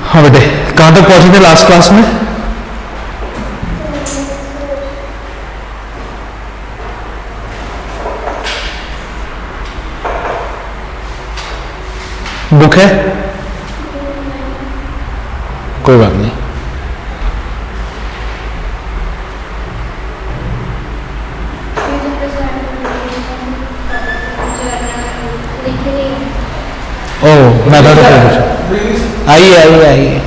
हाँ बेटे, कहाँ तक पहुंचे थे लास्ट क्लास में? बुक है? कोई बात नहीं। ओह, मैं था आइए आइए आइए।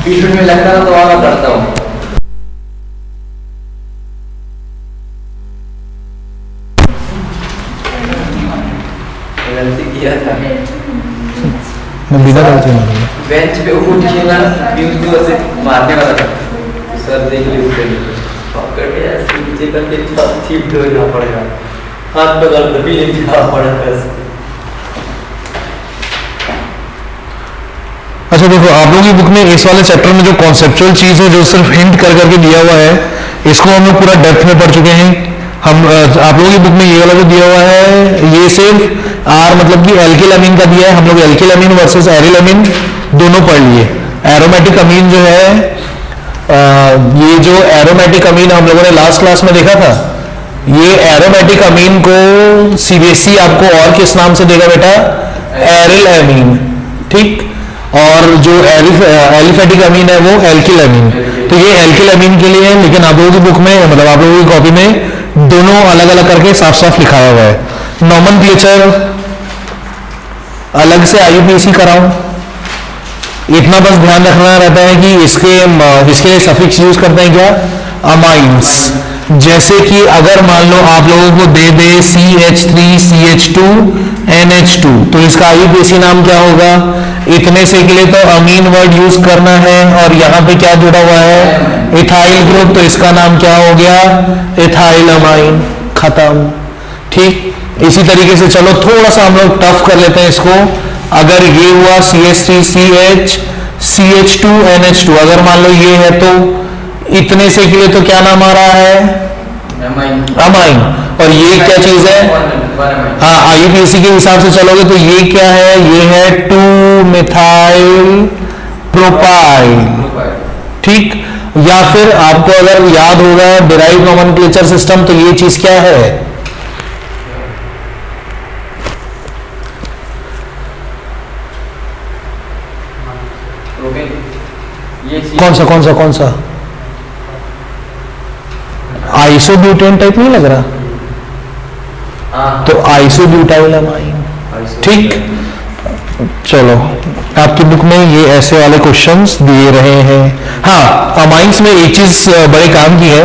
ट्यूशन में लगता था तो आगा करता हूँ। गलती किया था। बिना गलती नहीं। बेंच पे उठ के ना न्यूज़ को ऐसे मारने वाला था। सर देख ली उठे पकड़ के ऐसे नीचे करके ठीक धोना पड़ेगा। हाथ पकड़ के भी नहीं दिखा पड़ेगा। अच्छा देखो, आप लोगों की बुक में इस वाले चैप्टर में जो कॉन्सेप्चुअल चीज है, जो सिर्फ हिंट कर करके दिया हुआ है, इसको हम लोग पूरा डेप्थ में पढ़ चुके हैं। हम आप लोगों की बुक में ये वाला जो दिया हुआ है, ये सिर्फ आर मतलब कि एल्किल अमीन का दिया है। हम लोग एल्किल अमीन वर्सेस एरिल अमीन दोनों पढ़ लिए। एरोमेटिक अमीन जो है, ये जो एरोमेटिक अमीन हम लोगों ने लास्ट क्लास में देखा था, ये एरोमेटिक अमीन को सीबीएसई आपको और किस नाम से देगा बेटा? एरिल अमीन, ठीक। और जो एलिफेटिक अमीन है वो एल्किल अमीन। तो ये एल्किल अमीन के लिए है, लेकिन आप लोगों की बुक में मतलब आप लोगों की कॉपी में दोनों अलग अलग करके साफ साफ लिखाया हुआ है। नॉमेनक्लेचर अलग से आईयूपीएसी कराऊं, इतना बस ध्यान रखना रहता है कि इसके सफिक्स यूज करते हैं क्या? अमाइंस। जैसे कि अगर मान लो आप लोगों को दे दे CH3CH2 NH2, तो इसका आईयूपीएसी नाम क्या होगा? इतने से के लिए तो अमीन वर्ड यूज करना है, और यहाँ पे क्या जुड़ा हुआ है? Ethyl group. तो इसका नाम क्या हो गया? Ethyl amine. खत्म, ठीक। इसी तरीके से चलो थोड़ा सा हम लोग टफ कर लेते हैं इसको। अगर ये हुआ CH3CH CH2NH2, अगर मान लो ये है तो इतने से के लिए तो क्या नाम आ रहा है? अमाइन। और ये क्या चीज है? हाँ, आईयूपीएसी के हिसाब से चलोगे तो ये क्या है? ये है 2-मिथाइल प्रोपाइल। ठीक, या फिर आपको अगर याद होगा डिराइव नोमेनक्लेचर सिस्टम, तो ये चीज क्या है? कौन सा आइसोब्यूटेन टाइप नहीं लग रहा? तो आइसोब्यूटाइल अमाइन। ठीक, चलो आपकी बुक में ये ऐसे वाले क्वेश्चंस दिए रहे हैं। हाँ, अमाइंस में एक चीज बड़े काम की है,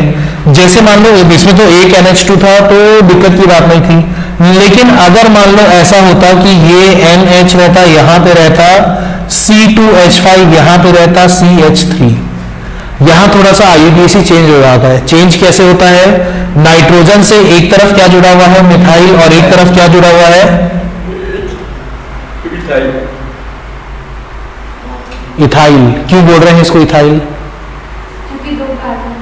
जैसे मान लो इसमें तो एक NH2 था तो दिक्कत की बात नहीं थी, लेकिन अगर मान लो ऐसा होता कि ये NH रहता, यहां पे रहता C2H5, यहां पे रहता CH3, यहां थोड़ा सा आईयूपीएसी चेंज हो जाता है। चेंज कैसे होता है? नाइट्रोजन से एक तरफ क्या जुड़ा हुआ है? मिथाइल, और एक तरफ क्या जुड़ा हुआ है? इथाइल। क्यों बोल रहे हैं इसको इथाइल? क्योंकि 2 कार्बन।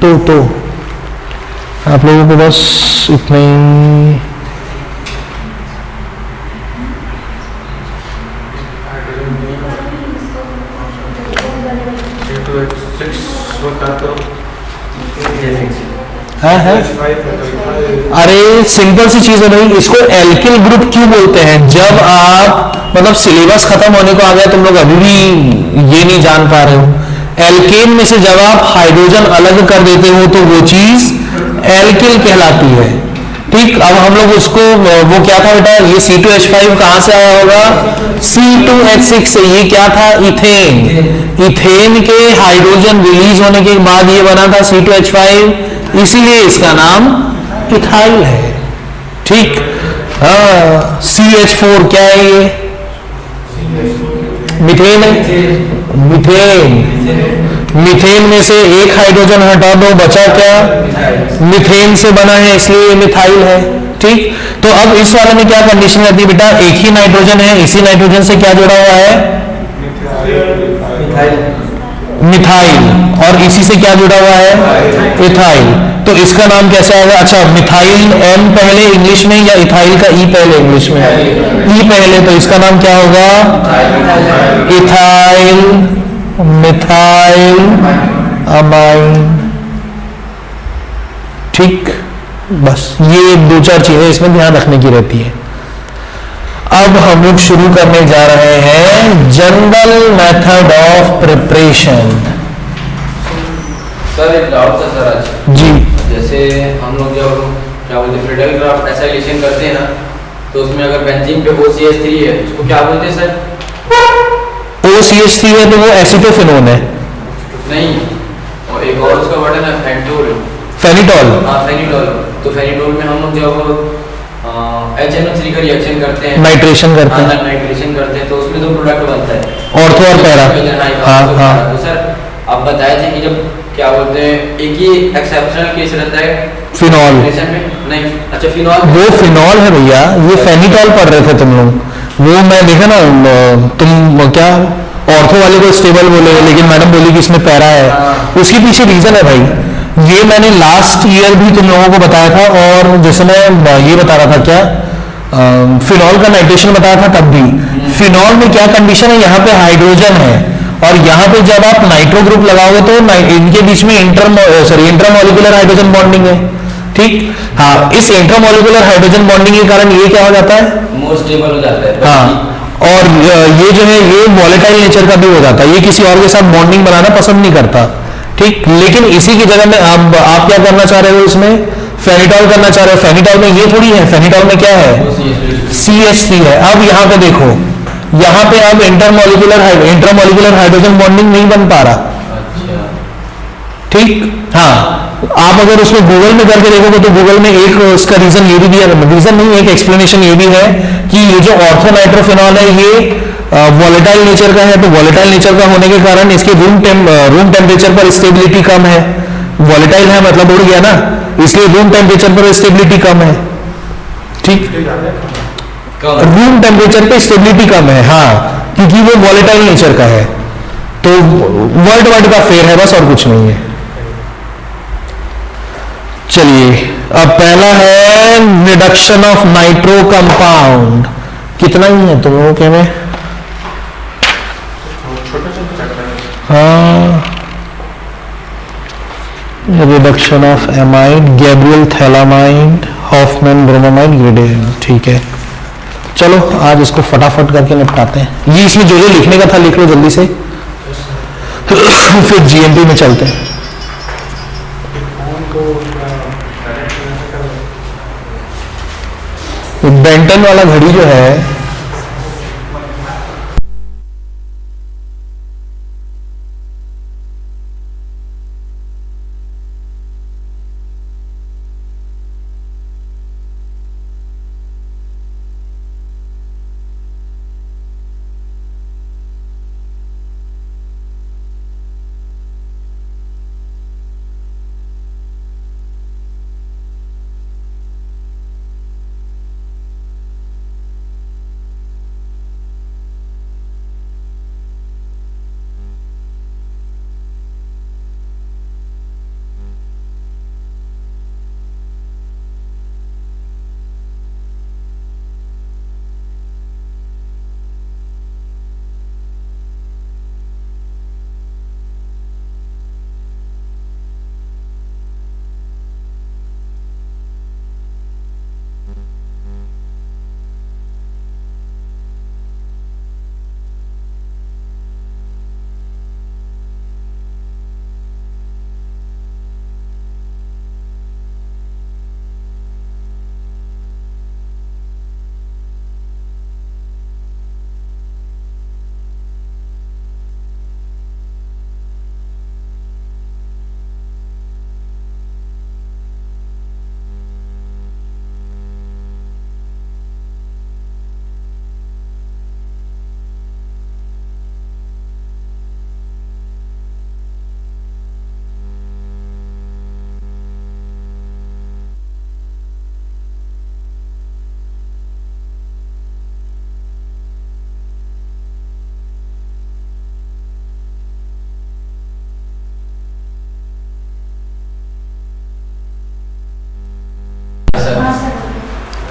तो आप लोगों को बस इतना ही। है अरे सिंपल सी चीज है भाई, इसको एल्किल ग्रुप क्यों बोलते हैं? जब आप मतलब सिलेबस खत्म होने को आ गया, तुम लोग अभी भी ये नहीं जान पा रहे हो। एल्केन में से जब आप हाइड्रोजन अलग कर देते हो तो वो चीज एल्किल कहलाती है। ठीक, अब हम लोग उसको, वो क्या था बेटा? ये C2H5 कहां से आया होगा? C2H6 से। ये क्या था? इथेन। इथेन के हाइड्रोजन रिलीज होने के बाद ये बना था C2H5, इसीलिए इसका नाम इथाइल है। ठीक, CH4 क्या है? ये मिथेन है। मिथेन में से एक हाइड्रोजन हटा दो, बचा क्या? मिथेन से बना है, इसलिए ये मिथाइल है। ठीक, तो अब इस वाले में क्या कंडीशन रहती है बेटा? एक ही नाइट्रोजन है, इसी नाइट्रोजन से क्या जुड़ा हुआ है? मिथाइल। और इसी से क्या जुड़ा हुआ है? इथाइल। तो इसका नाम कैसे आएगा? अच्छा, मिथाइल M पहले इंग्लिश में या इथाइल का E पहले इंग्लिश में? E पहले, तो इसका नाम क्या होगा? Ethyl methyl amine. ठीक, बस ये 2-4 चीजें इसमें ध्यान रखने की रहती है। अब हम लोग शुरू करने जा रहे हैं general method of preparation. Sir एक डाउट था सर आज। जी, जैसे हम लोग जब क्या बोलते हैं फ्रीडल ग्राफ एसाइलेशन करते हैं ना, तो उसमें अगर बेंजीन पे OCH3 है, उसको क्या बोलते हैं सर? OCH3 है तो वो एसिटोफिनोन है। नहीं, और एक और उसका वर्ड है ना फेनिटोल। फेनिटॉल। फेनिटोल। तो फेनिटोल में हम लोग जब HNO3 का रिएक्शन करते हैं, नाइट्रेशन करते हैं। नाइट्रेशन करते हैं, तो उसमें दो प्रोडक्ट बनता है, ऑर्थो और पैरा। हाँ। तो सर आप बताए थे कि जब क्या बोलते हैं, एक ही एक्सेप्शनल केस रहता है फिनॉल में। नहीं, अच्छा फिनॉल, वो फिनॉल है भैया, ये फेनिटॉल पढ़ रहे थे तुम लोग। वो मैं देखा ना, तुम क्या ऑर्थो वाले को स्टेबल बोले, लेकिन मैडम बोली कि इसमें पैरा है। उसके पीछे रीजन है भाई, ये मैंने लास्ट ईयर भी तुम लोगों को बताया था, और जैसे मैं ये बता रहा था क्या, फिनॉल का नाइट्रेशन बताया था तब भी। फिनॉल में क्या कंडीशन है? यहाँ पे हाइड्रोजन है, और यहाँ पे जब आप नाइट्रो ग्रुप लगाओगे तो इनके बीच में इंट्रामोलिकुलर हाइड्रोजन बॉन्डिंग है। ठीक, हाँ, इस इंट्रामोलिकुलर हाइड्रोजन बॉन्डिंग के कारण ये क्या हो जाता है? मोर स्टेबल हो जाता है। हाँ, और ये जो है ये वॉलेटाइल नेचर का भी हो जाता है, ये किसी और के साथ बॉन्डिंग बनाना पसंद नहीं करता। ठीक, लेकिन इसी की जगह में आप क्या करना चाह रहे हो? इसमें फेनिटॉल करना चाह रहे हो। फेनिटॉल में ये थोड़ी है, फेनिटॉल में क्या है? CH3 है। अब यहाँ पे देखो, यहाँ पे अब इंट्रामोलिकुलर हाइड्रोजन बॉन्डिंग नहीं बन पा रहा। ठीक, हाँ, आप अगर उसमें गूगल में करके देखोगे तो गूगल में एक उसका रीजन ये भी दिया, रीजन नहीं, एक एक्सप्लेनेशन ये भी है कि ये जो ऑर्थोनाइट्रोफिनॉल है ये वॉलेटाइल नेचर का है, तो वॉलेटाइल नेचर का होने के कारण इसके रूम टेम्परेचर पर स्टेबिलिटी कम है। वॉलेटाइल है मतलब उड़ गया ना, इसलिए रूम टेम्परेचर पर स्टेबिलिटी कम है। ठीक, रूम टेम्परेचर पे स्टेबिलिटी कम है। हाँ, क्योंकि वो वॉलेटाइल नेचर का है। तो वर्ड वर्ड का फेर है बस, और कुछ नहीं है। चलिए, अब पहला है रिडक्शन ऑफ नाइट्रो कंपाउंड। कितना ही है तुम लोगों के में? हाँ, reduction of amide, Gabriel phthalimide, Hofmann bromamide, gradient. ठीक है, चलो आज इसको फटाफट करके निपटाते हैं। ये इसमें जो जो लिखने का था लिख लो जल्दी से, फिर जीएमपी में चलते हैं। बेंटन वाला घड़ी जो है,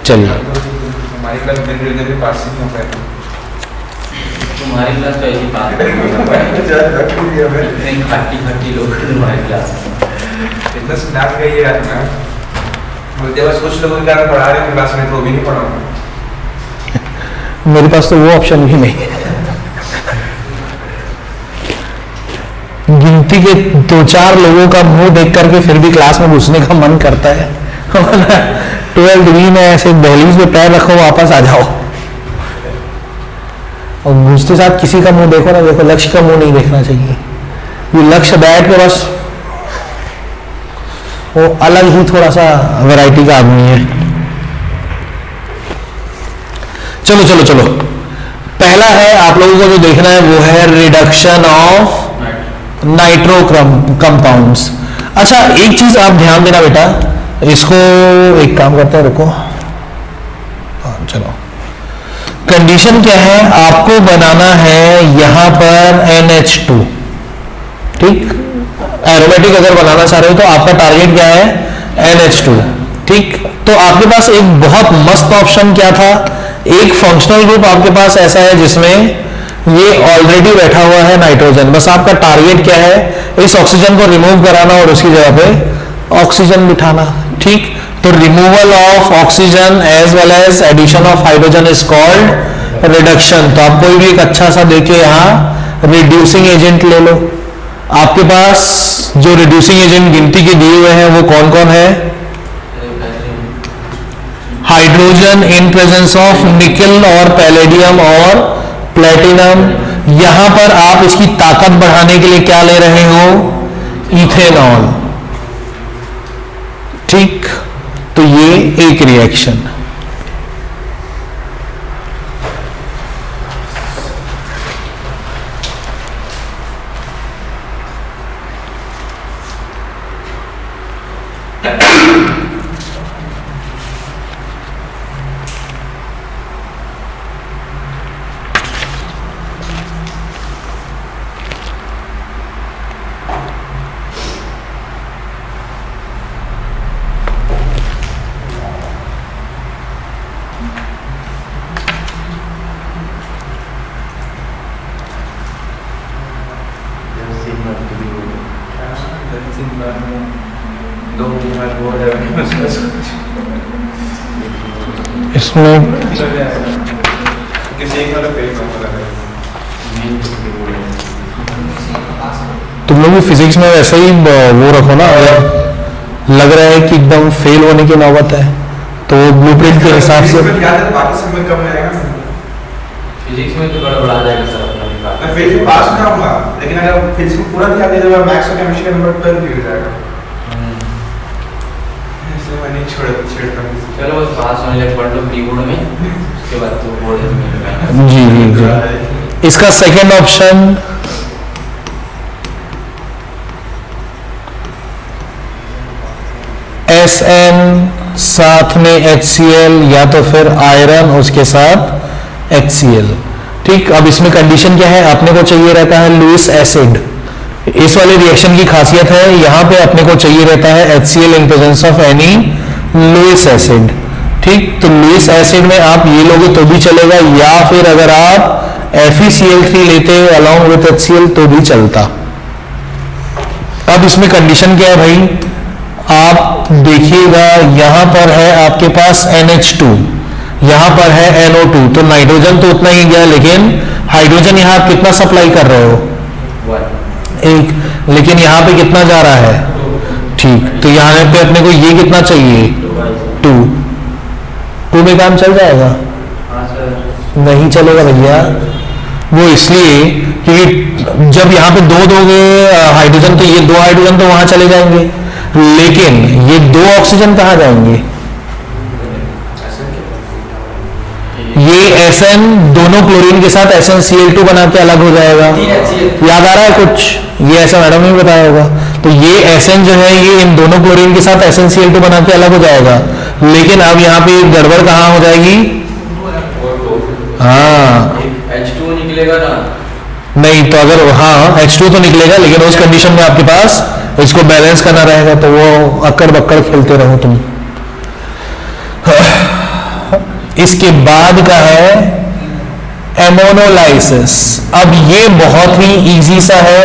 चलिए हमारी क्लास दिन दिन भी पास ही नहीं हो पाएगी। तुम्हारी क्लास तो ऐसी बात है, इतनी खट्टी खट्टी लोग तुम्हारी क्लास में। इतना स्नैप गई है यार। मैं मुझे बस कुछ लोगों के कारण पढ़ा रहे हैं क्लास में, तो भी नहीं पढ़ाऊंगा। मेरे पास तो वो ऑप्शन भी नहीं है। गिनती के 2-4 लोगों का मुंह देख करके फिर भी क्लास में घुसने का मन करता है। 12 डिग्री में ऐसे दहलीज में पैर रखो, वापस आ जाओ। और घुसते साथ किसी का मुंह देखो ना, देखो लक्ष्य का मुंह नहीं देखना चाहिए। ये लक्ष्य बैठ के बस वो अलग ही थोड़ा सा वैरायटी का आदमी है। चलो चलो चलो, पहला है आप लोगों को जो देखना है वो है रिडक्शन ऑफ नाइट्रो कंपाउंड्स। अच्छा, एक चीज आप ध्यान देना बेटा, इसको एक काम करते हैं, रुको। चलो, कंडीशन क्या है, आपको बनाना है यहां पर NH2। ठीक, एरोमेटिक अगर बनाना चाह रहे हो तो आपका टारगेट क्या है, NH2। ठीक, तो आपके पास एक बहुत मस्त ऑप्शन क्या था, एक फंक्शनल ग्रुप आपके पास ऐसा है जिसमें ये ऑलरेडी बैठा हुआ है नाइट्रोजन। बस आपका टारगेट क्या है, इस ऑक्सीजन को रिमूव कराना और उसकी जगह पे ऑक्सीजन बिठाना। ठीक, तो removal of oxygen as well as addition of hydrogen is called reduction. तो आप कोई भी एक अच्छा सा देके यहाँ रिड्यूसिंग एजेंट ले लो। आपके पास जो रिड्यूसिंग एजेंट गिनती के दिए हुए हैं वो कौन कौन है, हाइड्रोजन इन प्रेजेंस ऑफ निकल और पैलेडियम और प्लेटिनम। यहां पर आप इसकी ताकत बढ़ाने के लिए क्या ले रहे हो, इथेनॉल। ठीक, तो ये एक रिएक्शन। 2 मिनट हो जाएगा इसमें किसी एक वाला पेज में तुम लोग भी फिजिक्स में वैसे ही वो रखो ना, अगर लग रहा है कि एकदम फेल होने की नौबत है तो ब्लूप्रिंट के हिसाब से। याद है बाकी सब में कम रहेगा। फिजिक्स में तो बड़ा बढ़ा जाएगा सर अपना भी मैं फिजिक्स में पास ना होऊंगा, लेकिन अगर फिजिक्स में पूरा ध्यान दे दूंगा मैथ्स और केमिस्ट्री का नंबर 12 गिर जाएगा। इसलिए मैं नहीं छेड़ता हूं। चलो बस पास होने लग पढ़ लो प्री बोर्ड में, उसके बाद तो बोर्ड में। जी जी जी। इसका सेकंड ऑप्शन SN साथ में HCl या तो फिर आयरन उसके साथ HCl। ठीक, अब इसमें कंडीशन क्या है, अपने को चाहिए रहता है लुईस एसिड। इस वाले रिएक्शन की खासियत है, यहां पे अपने को चाहिए रहता है HCl in presence of any Lewis acid. ठीक, तो लुईस एसिड में आप ये लोगे तो भी चलेगा, या फिर अगर आप FeCl3 लेते अलॉन्ग विथ HCl तो भी चलता। अब इसमें कंडीशन क्या है भाई, आप देखिएगा यहां पर है आपके पास NH2, यहां पर है NO2, तो नाइट्रोजन तो उतना ही गया, लेकिन हाइड्रोजन यहां आप कितना सप्लाई कर रहे हो, 1, लेकिन यहां पे कितना जा रहा है, ठीक, तो यहां पे अपने को ये कितना चाहिए, 2 में काम चल जाएगा, नहीं चलेगा भैया। वो इसलिए कि जब यहाँ पे 2 दोगे हाइड्रोजन तो ये 2 हाइड्रोजन तो वहां चले जाएंगे, लेकिन ये 2 ऑक्सीजन कहाँ जाएंगे, ये SN दोनों क्लोरीन के साथ SnCl2 बना के अलग हो जाएगा। याद आ रहा है कुछ, ये ऐसा मैडम ने बताया होगा। तो ये SN जो है ये इन दोनों क्लोरीन के साथ SnCl2 बना के अलग हो जाएगा, लेकिन अब यहाँ पे गड़बड़ कहाँ हो जाएगी, हाँ H2 निकलेगा ना, नहीं तो अगर हाँ H2 तो निकलेगा, लेकिन उस कंडीशन में आपके पास इसको बैलेंस करना रहेगा, तो वो अक्कड़ बक्कड़ खेलते रहो तुम। इसके बाद का है एमोनोलाइसिस। अब ये बहुत ही इजी सा है,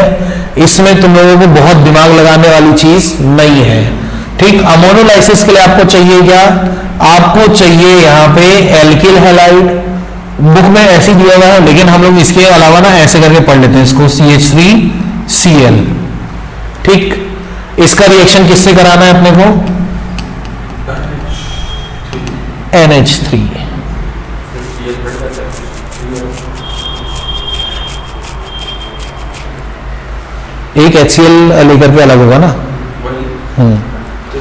इसमें तुम लोगों को बहुत दिमाग लगाने वाली चीज नहीं है। ठीक, अमोनोलाइसिस के लिए आपको चाहिए क्या, आपको चाहिए यहाँ पे एल्किल हैलाइड, बुक में ऐसे दिया हुआ है, लेकिन हम लोग इसके अलावा ना ऐसे करके पढ़ लेते हैं इसको, CH3Cl। ठीक, इसका रिएक्शन किससे कराना है अपने को, NH3। एक HCl लेकर के अलग होगा ना, तो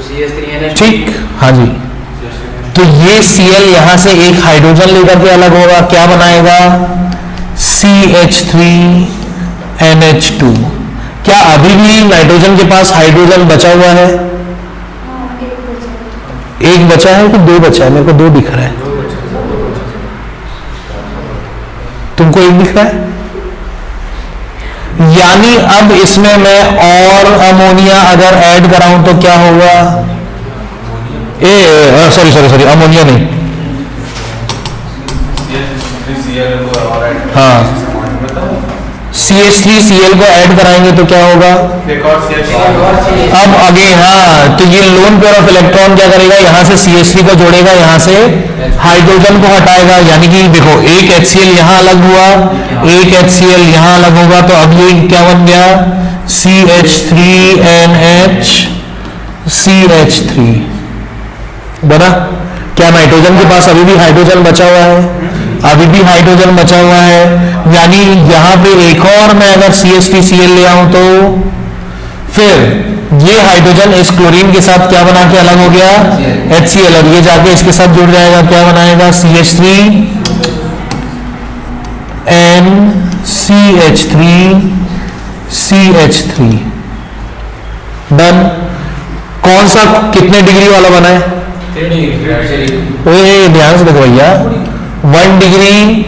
CH3NH। ठीक, हाँ जी। तो ये Cl यहां से एक हाइड्रोजन लेकर के अलग होगा, क्या बनाएगा, CH3NH2। क्या अभी भी नाइट्रोजन के पास हाइड्रोजन बचा हुआ है, एक बचा है कि 2 बचा है, मेरे को 2 दिख रहा है, तुमको 1 दिख रहा है, यानी अब इसमें मैं और अमोनिया अगर ऐड कराऊं तो क्या होगा, सॉरी अमोनिया नहीं, हाँ CH3Cl को ऐड कराएंगे तो क्या होगा, अब अगेन हाँ, तो ये लोन पेयर ऑफ इलेक्ट्रॉन क्या करेगा, यहां से CH3 को जोड़ेगा, यहां से हाइड्रोजन को हटाएगा, यानी कि देखो एक HCl यहां अलग हुआ, एक HCl यहां अलग होगा, तो अब ये क्या बन गया, CH3NH CH3 बना। क्या नाइट्रोजन के पास अभी भी हाइड्रोजन बचा हुआ है, अभी भी हाइड्रोजन बचा हुआ है, यानी यहां पे एक और मैं अगर CH3Cl ले आऊं तो फिर ये हाइड्रोजन इस क्लोरीन के साथ क्या बना के अलग हो गया, HCl, और ये जाके इसके साथ जुड़ जाएगा, क्या बनाएगा, CH3NCH3CH3 डन। कौन सा कितने डिग्री वाला बना है, ध्यान से देखो भैया, 1 डिग्री,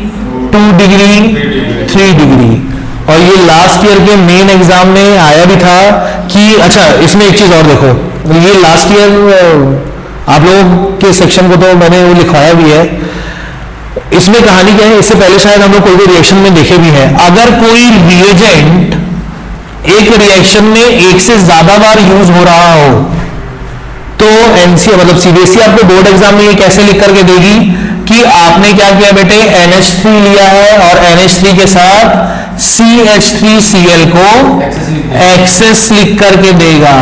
2 डिग्री, 3 डिग्री। और ये लास्ट ईयर के मेन एग्जाम में आया भी था कि अच्छा इसमें एक चीज और देखो, ये लास्ट ईयर आप लोगों के सेक्शन को तो मैंने वो लिखवाया भी है, इसमें कहानी क्या है, इससे पहले शायद हम लोग कोई भी रिएक्शन में देखे भी है, अगर कोई रिएजेंट एक रिएक्शन में एक से ज्यादा बार यूज हो रहा हो तो एनसीए मतलब सीबीएसई आपको बोर्ड एग्जाम में ये कैसे लिख करके देगी कि आपने क्या किया बेटे, NH3 लिया है और NH3 के साथ CH3Cl को एक्सेस लिख करके देगा।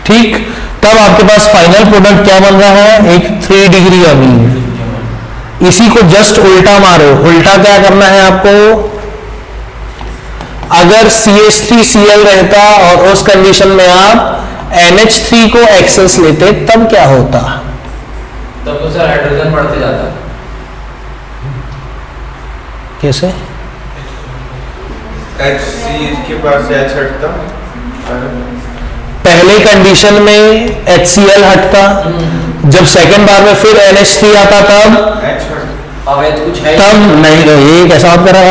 ठीक, तब आपके पास फाइनल प्रोडक्ट क्या बन रहा है, एक 3 डिग्री अमीन। इसी को जस्ट उल्टा मारो। उल्टा क्या करना है आपको, अगर CH3Cl रहता और उस कंडीशन में आप NH3 को एक्सेस लेते तब क्या होता, तब तो सर हाइड्रोजन बढ़ते जाता। कैसे, HC के पास से H हटता, पहले कंडीशन में HCl हटता, जब सेकंड बार में फिर NH3 आता तब H हटता, अब ये कुछ है तब नहीं, ये कैसा बात कर रहा है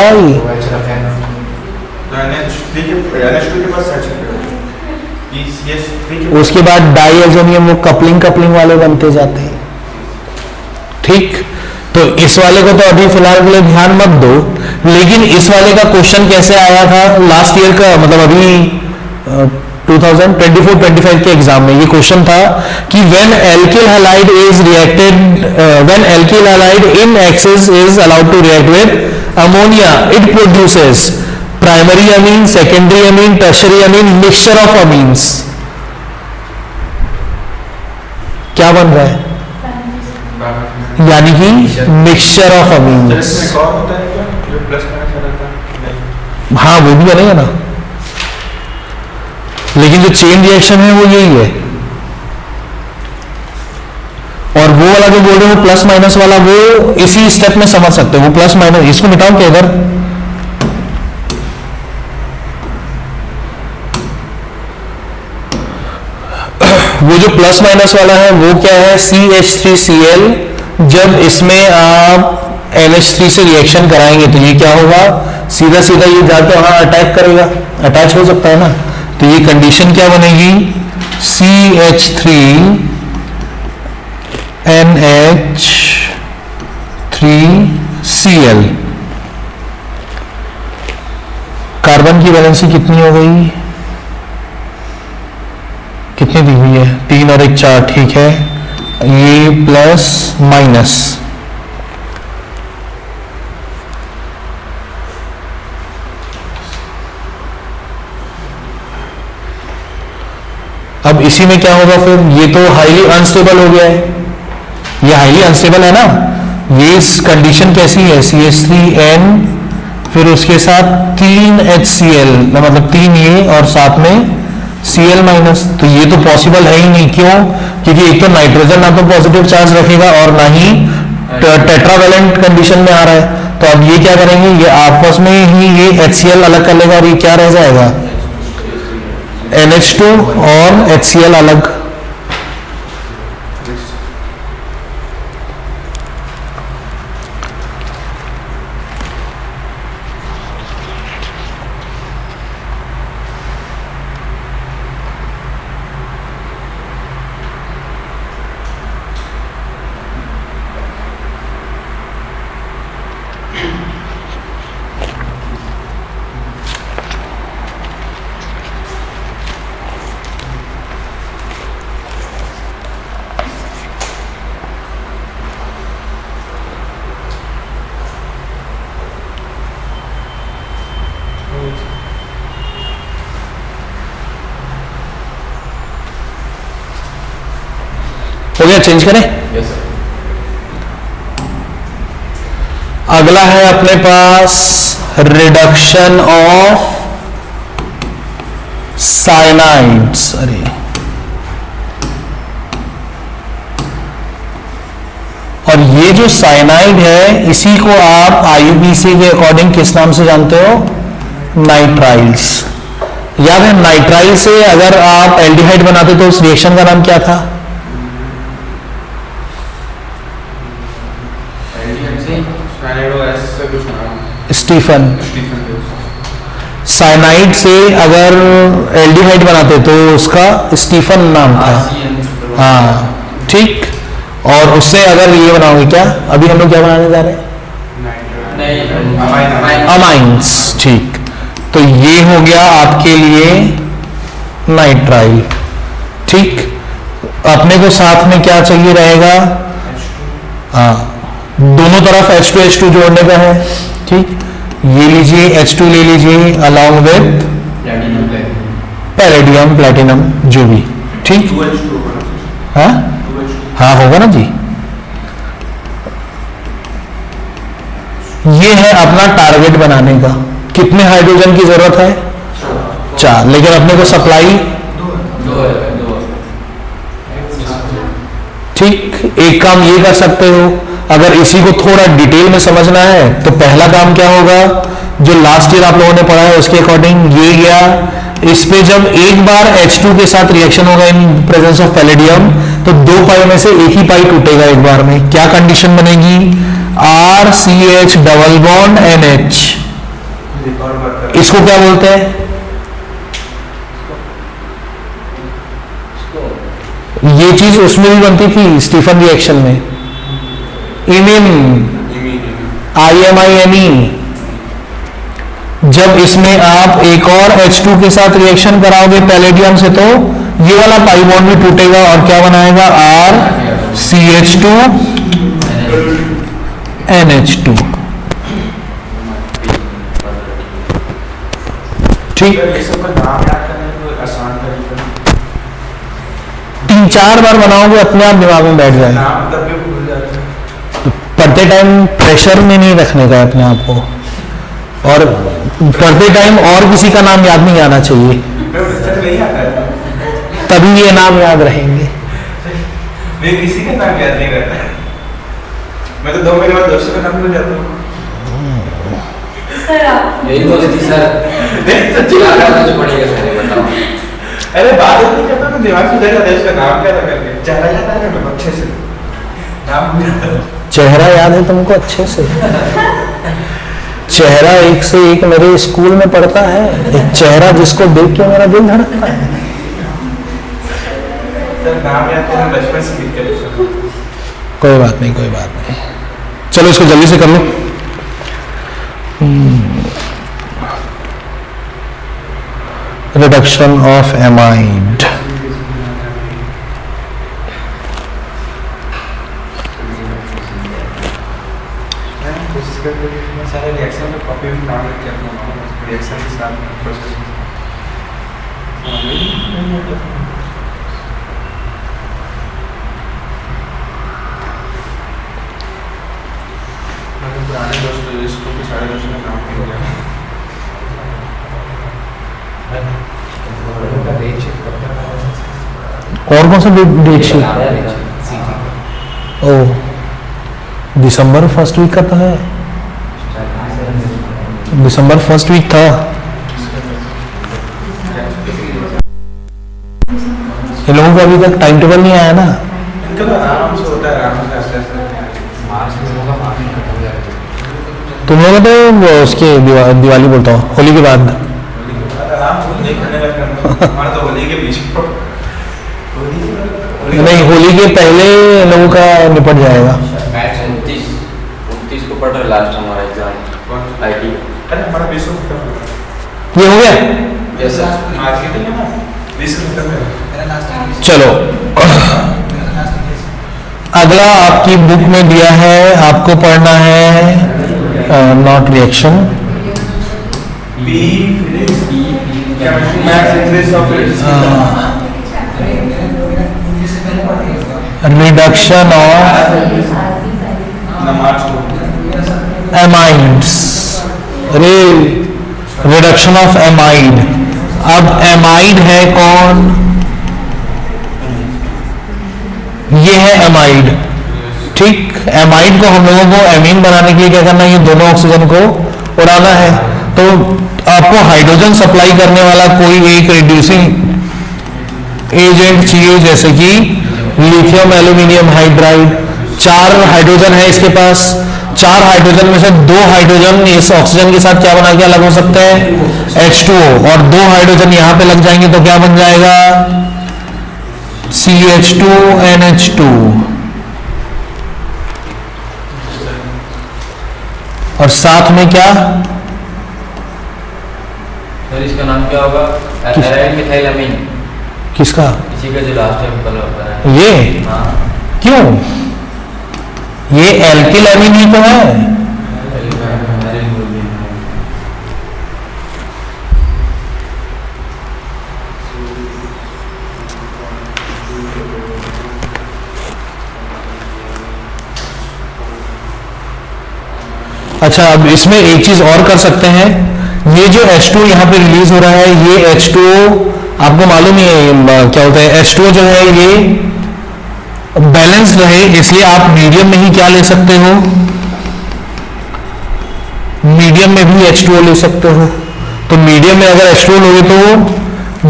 तो NH2 के पास H हटता, CH3 के उसके बाद डाईएजोनियम वो कपलिंग वाले बनते जाते हैं। ठीक, तो इस वाले को तो अभी फिलहाल के लिए ध्यान मत दो, लेकिन इस वाले का क्वेश्चन कैसे आया था लास्ट ईयर का, मतलब अभी 2024-25 के एग्जाम में ये क्वेश्चन था कि when alkyl halide is reacted, when alkyl halide in excess is allowed to react with ammonia, it produces primary amine, secondary amine, tertiary amine, mixture of amines. क्या बन रहा है, यानी कि मिक्सचर ऑफ अमीन्स। कौन होता है क्या, जो प्लस माइनस रहता है? नहीं, हाँ वो भी बनेगा ना, लेकिन जो चेन रिएक्शन है वो यही है। और वो वाला जो बोल रहे हो प्लस माइनस वाला, वो इसी स्टेप में समझ सकते हो। वो प्लस माइनस, इसको मिटाओ क्या इधर, वो जो प्लस माइनस वाला है वो क्या है, CH3Cl। जब इसमें आप NH3 से रिएक्शन कराएंगे तो ये क्या होगा, सीधा सीधा ये जाके वहां अटैक करेगा, अटैच हो सकता है ना, तो ये कंडीशन क्या बनेगी, CH3NH3Cl। कार्बन की वैलेंसी कितनी हो गई, कितनी दी हुई है, 3 और 1 4, ठीक है, ये प्लस माइनस, अब इसी में क्या होगा फिर, ये तो हाईली अनस्टेबल हो गया है, ये हाईली अनस्टेबल है ना, ये इस कंडीशन कैसी है, CH3N फिर उसके साथ 3 HCl, मतलब 3 ये और साथ में Cl माइनस, तो ये तो पॉसिबल है ही नहीं। क्यों, क्योंकि एक तो नाइट्रोजन ना तो पॉजिटिव चार्ज रखेगा और ना ही टेट्रावेलेंट कंडीशन में आ रहा है, तो अब ये क्या करेंगे, ये आपस में ही ये HCl अलग कर लेगा और ये क्या रह जाएगा, NH2 और HCl अलग। हो गया, चेंज करें। Yes sir. अगला है अपने पास रिडक्शन ऑफ साइनाइड्स। अरे और ये जो साइनाइड है इसी को आप आईयूपीसी के अकॉर्डिंग किस नाम से जानते हो, नाइट्राइल्स। याद है, नाइट्राइल से अगर आप एल्डिहाइड बनाते तो उस रिएक्शन का नाम क्या था, स्टीफन। साइनाइड से अगर एल्डिहाइड बनाते तो उसका स्टीफन नाम था। हाँ ठीक, और उससे अगर ये बनाओगे क्या, अभी हम लोग क्या बनाने जा रहे हैं, अमाइंस। ठीक, तो ये हो गया आपके लिए नाइट्राइल। ठीक, अपने को साथ में क्या चाहिए रहेगा, हाँ दोनों तरफ H2 जोड़ने का है। ठीक, ये लीजिए H2 ले लीजिए अलॉन्ग विद पैलेडियम प्लेटिनम जो भी। ठीक, 2H2 होगा ना? हाँ 2H2 हाँ होगा ना जी। ये है अपना टारगेट बनाने का। कितने हाइड्रोजन की जरूरत है, 4, लेकिन अपने को सप्लाई, दो ठीक। एक काम ये कर सकते हो, अगर इसी को थोड़ा डिटेल में समझना है तो पहला काम क्या होगा, जो लास्ट ईयर आप लोगों ने पढ़ा है उसके अकॉर्डिंग ये गया, इस पे जब एक बार H2 के साथ रिएक्शन होगा इन प्रेजेंस ऑफ पैलेडियम तो 2 पाई में से एक ही पाई टूटेगा एक बार में। क्या कंडीशन बनेगी, RCH डबल बॉन्ड NH। इसको क्या बोलते हैं, ये चीज उसमें भी बनती थी स्टीफन रिएक्शन में, इमिन IMINE। जब इसमें आप एक और H2 के साथ रिएक्शन कराओगे पैलेडियम से तो ये वाला पाई बॉन्ड भी टूटेगा और क्या बनाएगा, RCH2 NH2। ठीक, ये सब का नाम याद करने में आसान तरीका, 3-4 बार बनाओगे अपने आप दिमाग में बैठ जाएगा। नाम तब भी भूल जाते हैं। पढ़ते टाइम प्रेशर में नहीं रखने का अपने आप को, और पढ़ते टाइम और किसी का नाम याद नहीं आना चाहिए, मैं बच्चा नहीं आता है, तभी ये नाम याद रहेंगे। मैं किसी का नाम याद नहीं रहता है, मैं तो 2 महीने बाद दोस्तों का नाम भूल जाता हूँ। सर आप यही बोली थी सर, नहीं सच्ची क्या बात है। कुछ पड़ेगा सर, ये बताओ। अरे बात नहीं करता, मैं दिमाग से जाता है उसका नाम क्या था करके, चेहरा याद है ना अच्छे से, नाम भूल जाता है। चेहरा याद है तुमको अच्छे से, चेहरा एक से एक मेरे स्कूल में पढ़ता है, एक चेहरा जिसको देख के मेरा दिल धड़कता है। सर नाम याद करना बचपन से सीख कर, कोई बात नहीं, कोई बात नहीं, चलो इसको जल्दी से कर लो। रिडक्शन ऑफ एमाइड, कोशिश करके मैं सारे रिएक्शन में कॉपी भी नाम लिख के अपना रिएक्शन के साथ प्रोसेस पुराने दोस्तों स्कूल के सारे दोस्तों का नाम लिख दिया। और कौन सा डेट शीट, ओ दिसंबर फर्स्ट वीक का था, दिसंबर फर्स्ट वीक था। इन लोगों को अभी तक टाइम टेबल नहीं आया ना, इनका तो आराम से होता है, आराम से आस्ते आस्ते मार्च में होगा, मार्च में खत्म हो जाएगा। तुम लोगों तो वो उसके दिवाली बोलता हूँ, होली के बाद। आराम से नहीं खाने का करना, हमारा तो होली के बीच में नहीं, होली के पहले इन लोगों का निपट जाएगा। मैच 29 को पढ़ रहे लास्ट हमारा एग्जाम IT। अरे हमारा 20 को खत्म हो गया। ये हो गया, यस सर, मार्केटिंग है ना, 20 को खत्म है। चलो अगला आपकी बुक में दिया है, आपको पढ़ना है not reaction, be maths English of reduction of amides, reduction of amide. अब एमाइड है कौन, ये है एमाइड। ठीक, एमाइड को हम लोगों को एमीन बनाने के लिए क्या करना है, ये दोनों ऑक्सीजन को उड़ाना है। तो आपको हाइड्रोजन सप्लाई करने वाला कोई एक रिड्यूसिंग एजेंट चाहिए, जैसे कि लिथियम एल्यूमिनियम हाइड्राइड। 4 हाइड्रोजन है इसके पास, 4 हाइड्रोजन में से 2 हाइड्रोजन इस ऑक्सीजन के साथ क्या बना के अलग हो सकते हैं, H2O, और 2 हाइड्रोजन यहां पे लग जाएंगे तो क्या बन जाएगा, CH2NH2। और साथ में क्या, सर इसका नाम क्या होगा, एराइल मिथाइल अमीन। किसका? इसी का जो लास्ट टाइम कलर होता है। ये हाँ क्यों? ये एल्किल एमीन ही तो है। अच्छा, अब इसमें एक चीज और कर सकते हैं। ये जो H2 यहाँ पे रिलीज हो रहा है, ये H2 आपको मालूम ही है क्या होता है। H2 जो है ये बैलेंस रहे, इसलिए आप मीडियम में ही क्या ले सकते हो, मीडियम में भी H2O ले सकते हो। तो मीडियम में अगर H2O लोगे तो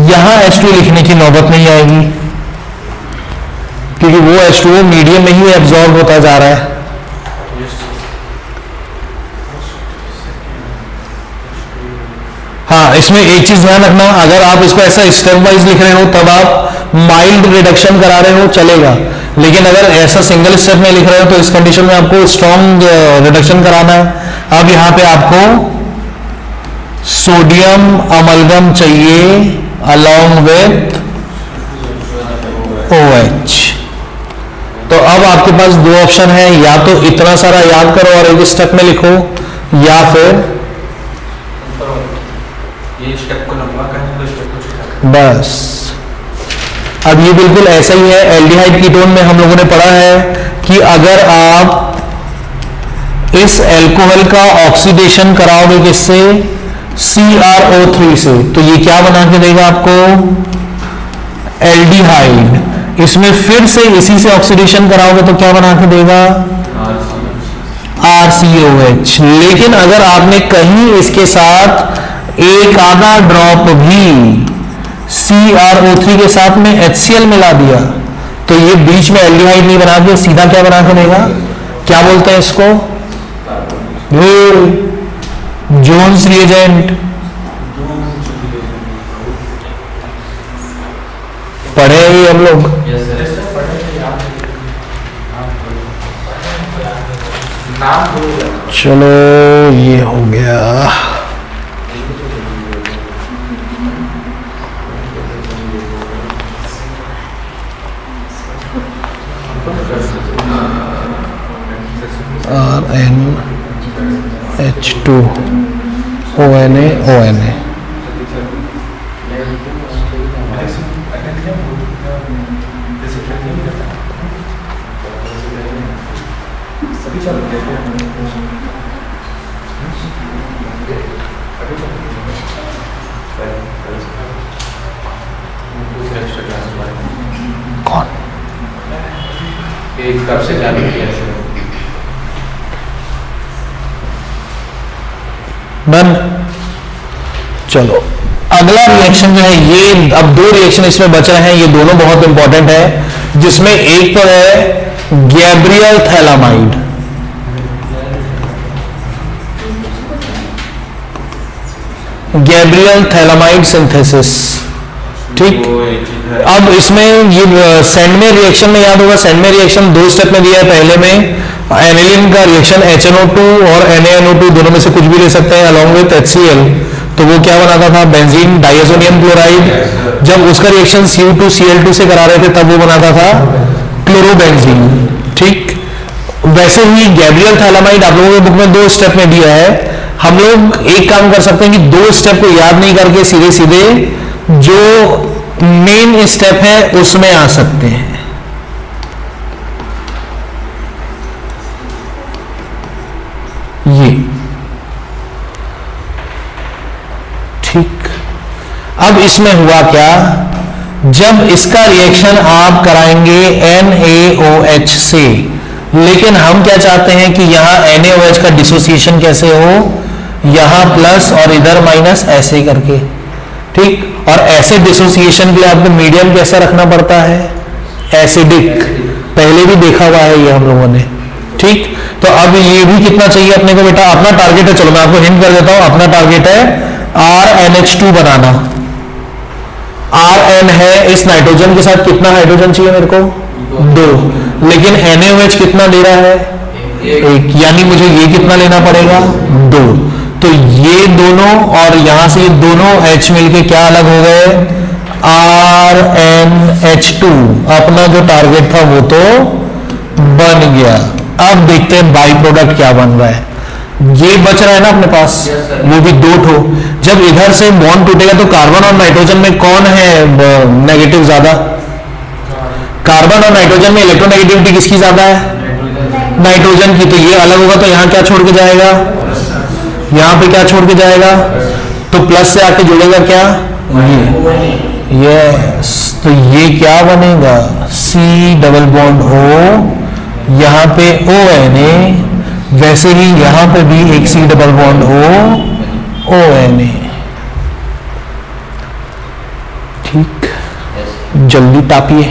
यहां H2O लिखने की नौबत नहीं आएगी, क्योंकि वो H2O मीडियम में ही एब्जॉर्ब होता जा रहा है। हाँ, इसमें एक चीज ध्यान रखना, अगर आप इसको ऐसा स्टेप वाइज लिख रहे हो तब आप माइल्ड रिडक्शन करा रहे हो चलेगा, लेकिन अगर ऐसा सिंगल स्टेप में लिख रहे हो तो इस कंडीशन में आपको स्ट्रॉन्ग रिडक्शन कराना है। अब यहाँ पे आपको सोडियम अमलगम चाहिए अलोंग विथ OH। तो अब आपके पास दो ऑप्शन है, या तो इतना सारा याद करो और एक स्टेप में लिखो, या फिर ये स्टेप को लंबा करने दो, स्टेप को छोटा करने बस। अब ये बिल्कुल ऐसा ही है। एल्डिहाइड कीटोन में हम लोगों ने पढ़ा है कि अगर आप इस अल्कोहल का ऑक्सीडेशन कराओगे किससे, CrO3 से, तो ये क्या बना के देगा आपको, एल्डिहाइड। इसमें फिर से इसी से ऑक्सीडेशन कराओगे तो क्या बना के देगा, RCOH। लेकिन अगर आपने कहीं इसके साथ एक आधा ड्रॉप भी CrO3 के साथ में HCl मिला दिया तो ये बीच में एल्डिहाइड नहीं बना के सीधा क्या बना के देगा, क्या बोलते हैं इसको, जोन्स रिएजेंट। पढ़े ही हम लोग। नाम बोलो। चलो ये हो गया। RNH2ONA कौन एक कब से चालू किया है? डन। चलो अगला रिएक्शन जो है, ये अब दो रिएक्शन इसमें बच रहे हैं, ये दोनों बहुत इंपॉर्टेंट है, जिसमें एक तो है Gabriel phthalimide. Gabriel phthalimide synthesis, ठीक। अब इसमें ये सेंडमे रिएक्शन में याद होगा, सेंडमे रिएक्शन दो स्टेप में दिया है। पहले में एनिलीन का रिएक्शन HNO2 और NaNO2 दोनों में से कुछ भी ले सकते हैं अलोंग विथ HCl, तो वो क्या बनाता था, बेंजीन डाइअज़ोनियम क्लोराइड। जब उसका रिएक्शन Cu2Cl2 से करा रहे थे तब वो बनाता था क्लोरोबेंजीन, ठीक। वैसे ही गैब्रियल थैलामाइड आप लोगों के बुक में दो स्टेप में दिया है। हम लोग एक काम कर सकते हैं कि दो स्टेप को याद नहीं करके सीधे सीधे जो मेन स्टेप है उसमें आ सकते हैं। ये ठीक। अब इसमें हुआ क्या, जब इसका रिएक्शन आप कराएंगे NaOH से, लेकिन हम क्या चाहते हैं कि यहां NaOH का डिसोसिएशन कैसे हो, यहां प्लस और इधर माइनस ऐसे करके, ठीक। और ऐसे डिसोसिएशन के लिए आपको मीडियम कैसा रखना पड़ता है, एसिडिक। पहले भी देखा हुआ है ये हम लोगों ने, ठीक। तो अब ये भी कितना चाहिए अपने को बेटा, अपना टारगेट है, चलो मैं आपको हिंट कर देता हूं, अपना टारगेट है RNH2 बनाना। Rn है, इस नाइट्रोजन के साथ कितना हाइड्रोजन चाहिए मेरे को, 2, लेकिन NaOH कितना ले रहा है, 1, यानी मुझे ये कितना लेना पड़ेगा, 2। तो ये दोनों और यहां से ये दोनों H मिलके क्या अलग हो गए, RNH2 अपना जो टारगेट था वो तो बन गया। अब देखते हैं बाई प्रोडक्ट क्या बन रहा है। ये बच रहा है ना अपने पास, Yes, sir. वो भी 2 ठो। जब इधर से बॉन्ड टूटेगा तो कार्बन और नाइट्रोजन में कौन है नेगेटिव ज्यादा? कार्बन और नाइट्रोजन में इलेक्ट्रोनेगेटिविटी किसकी ज्यादा है? नाइट्रोजन की। तो ये अलग होगा तो यहाँ क्या छोड़ के जाएगा? यहाँ पे क्या छोड़ के जाएगा? तो प्लस से आके जुड़ेगा क्या? यस, तो ये क्या बनेगा? C डबल बॉन्ड O, यहाँ पे ONA, वैसे ही यहाँ पे भी एक C डबल बॉन्ड ONA। ठीक, जल्दी तापिए।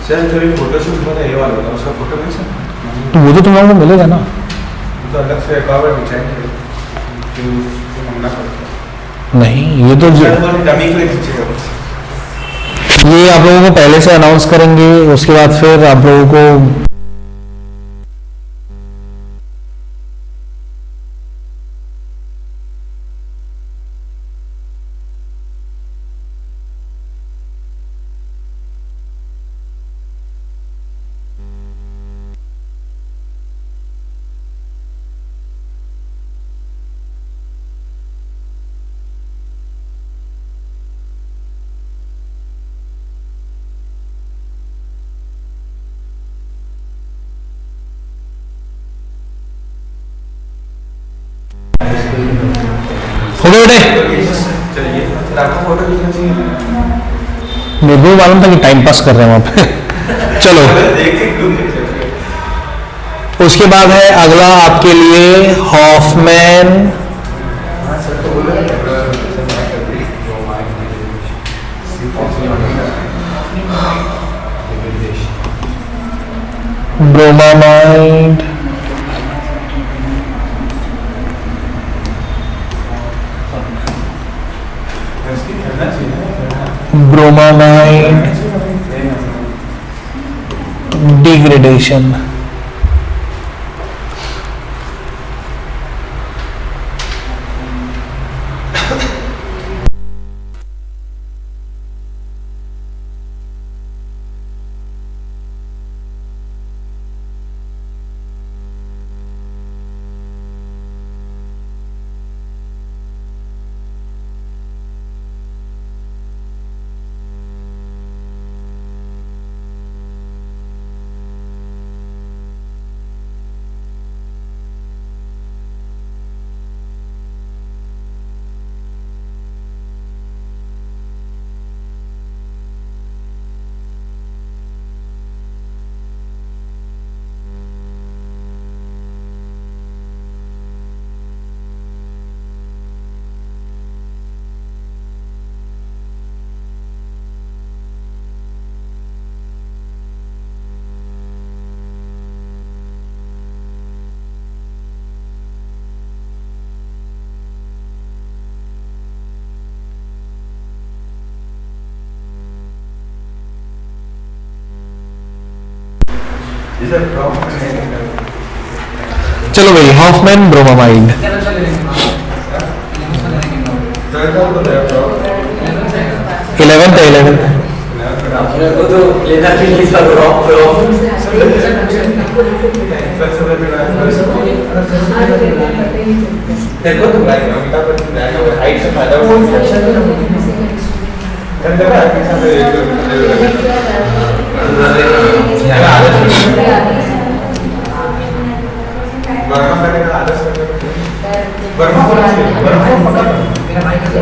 सर जब फोटोशूट में ये वाला होता है उसका फोटो नहीं सर, तो वो तो तुम लोगों को मिलेगा ना। तो अलग से कवर खिंचाएंगे जो हमला करता नहीं, ये तो है वो डमी के लिए खींचेगा बस। ये आप लोगों को पहले से अनाउंस करेंगे, उसके बाद फिर आप लोगों को हो गए बेटे। चलिए सर आपका फोटो खींचना चाहिए। मेरे को मालूम था कि टाइम पास कर रहे हैं वहां पे। चलो, देख के ग्रुप देख सकते हैं। उसके बाद है अगला आपके लिए हॉफमैन हाँ सर तो बोलो ब्रोमामाइड, ब्रोमामाइड डिग्रेडेशन। चलो भाई, हॉफमैन ब्रोमामाइड। इलेवेंथ है, 11th। अपने को तो लेना भी नहीं था रॉक तेरे को तो like Amitabh Bachchan like height से फायदा उठाता है। वर्मा होना चाहिए, वर्मा को पता था। मेरा भाई का तो